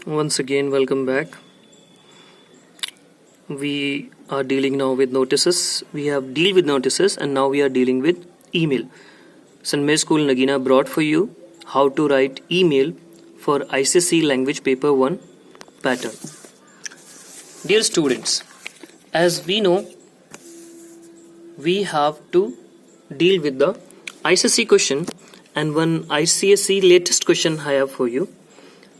Once again, welcome back. We are dealing now with notices. We have dealt with notices and now we are dealing with email. St. Mary's School Nagina brought for you how to write email for ICSE Language Paper 1 pattern. Dear students, as we know, we have to deal with the ICSE question and one ICSE latest question I have for you.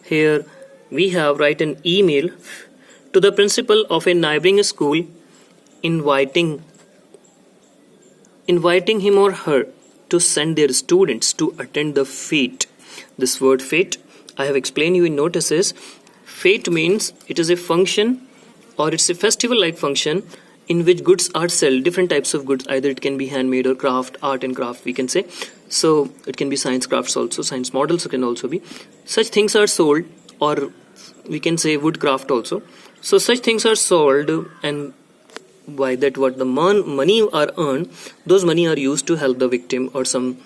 Here we have write an email to the principal of a neighboring school inviting him or her to send their students to attend the fete. This word fete I have explained you in notices. Fete means it is a function or it's a festival like function in which goods are sold, different types of goods, either it can be handmade or craft, art and craft we can say. So it can be science crafts also, science models can also be. Such things are sold, or we can say woodcraft also. So such things are sold, and by that what the money are earned, those money are used to help the victim or some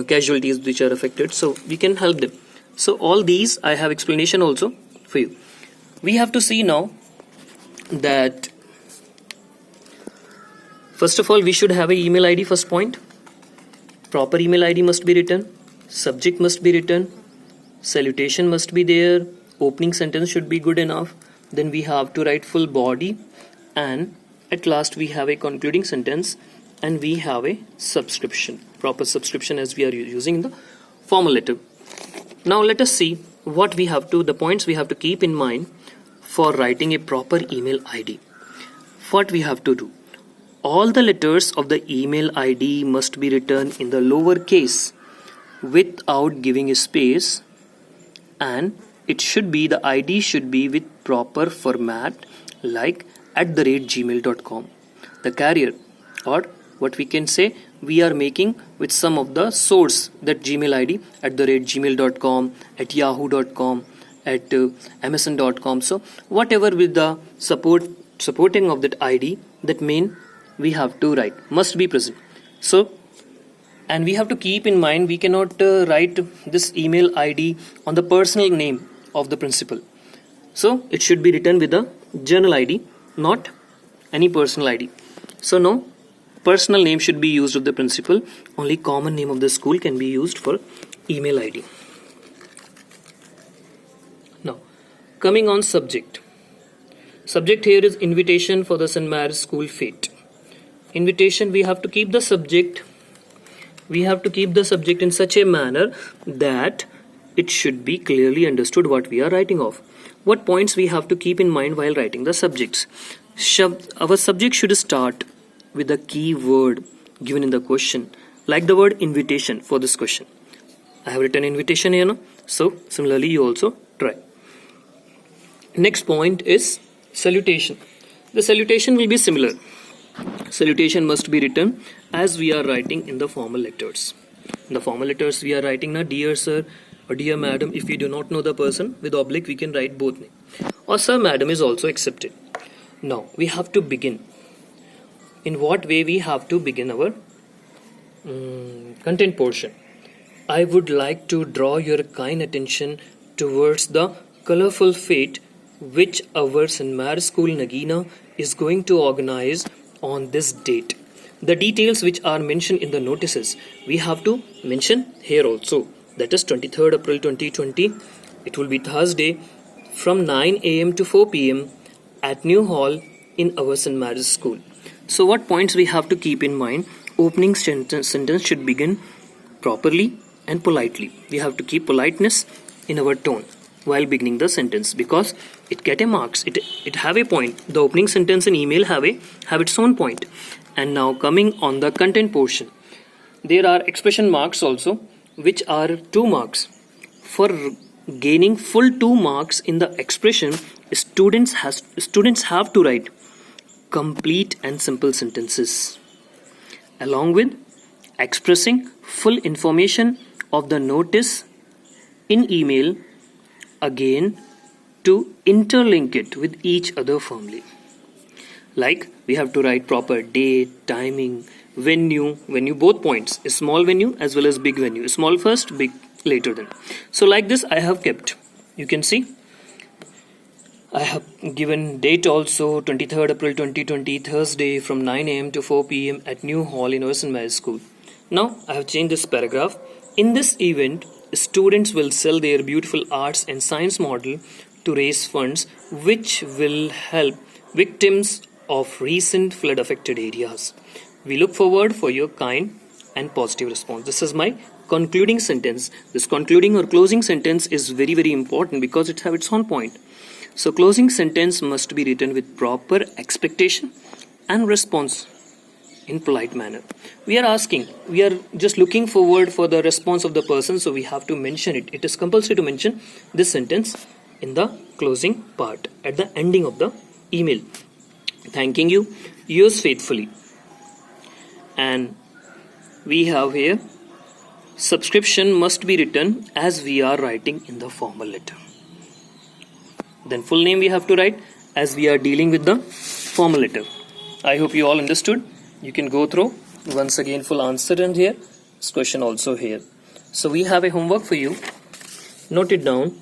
casualties which are affected, so we can help them. So all these I have explanation also for you. We have to see now that first of all we should have an email ID. First point, proper email ID must be written, subject must be written, salutation must be there, opening sentence should be good enough, then we have to write full body, and at last we have a concluding sentence, and we have a subscription, proper subscription as we are using in the formal letter. Now let us see what we have to, the points we have to keep in mind for writing a proper email ID. What we have to do, all the letters of the email ID must be written in the lower case without giving a space, and it should be, the ID should be with proper format like @gmail.com. The carrier, or what we can say, we are making with some of the source, that Gmail ID @gmail.com, at yahoo.com, at amazon.com. So whatever with the supporting of that ID, that main we have to write, must be present. So, and we have to keep in mind, we cannot write this email ID on the personal name of the principal. So it should be written with the journal ID, not any personal ID. So no personal name should be used of the principal, only common name of the school can be used for email ID. Now coming on subject. Subject here is invitation for the St. Mary's School fete. Invitation, we have to keep the subject in such a manner that it should be clearly understood what we are writing of. What points we have to keep in mind while writing the subjects? Our subject should start with a key word given in the question, like the word invitation for this question. I have written invitation here now, so similarly you also try. Next point is salutation. The salutation will be similar. Salutation must be written as we are writing in the formal letters. In the formal letters we are writing now dear sir or dear madam. If we do not know the person, with oblique we can write both name, or sir madam is also accepted. Now we have to begin. In what way we have to begin our content portion? I would like to draw your kind attention towards the colorful fete which our St. Mary's School Nagina is going to organize on this date. The details which are mentioned in the notices we have to mention here also. That is 23rd April 2020. It will be Thursday from 9 a.m. to 4 p.m. at New Hall in our St. Mary's School. So what points we have to keep in mind? Opening sentence should begin properly and politely. We have to keep politeness in our tone while beginning the sentence, because it get a marks, it have a point. The opening sentence in email have its own point. And now coming on the content portion, there are expression marks also, which are 2 marks. For gaining full 2 marks in the expression, students have to write complete and simple sentences along with expressing full information of the notice in email, again to interlink it with each other firmly. Like we have to write proper date, timing, venue, both points, a small venue as well as big venue, small first, big later then. So like this I have kept, you can see I have given date also 23rd April 2020 Thursday from 9 a.m. to 4 p.m. at New Hall in Orson Welles School. Now I have changed this paragraph. In this event, students will sell their beautiful arts and science model to raise funds which will help victims of recent flood affected areas. We look forward for your kind and positive response. This is my concluding sentence. This concluding or closing sentence is very, very important because it has its own point. So closing sentence must be written with proper expectation and response in polite manner. We are just looking forward for the response of the person, so we have to mention it. It is compulsory to mention this sentence in the closing part at the ending of the email. Thanking you, yours faithfully. And we have here, subscription must be written as we are writing in the formal letter. Then full name we have to write as we are dealing with the formal letter. I hope you all understood. You can go through once again full answer and here, this question also here. So we have a homework for you. Note it down.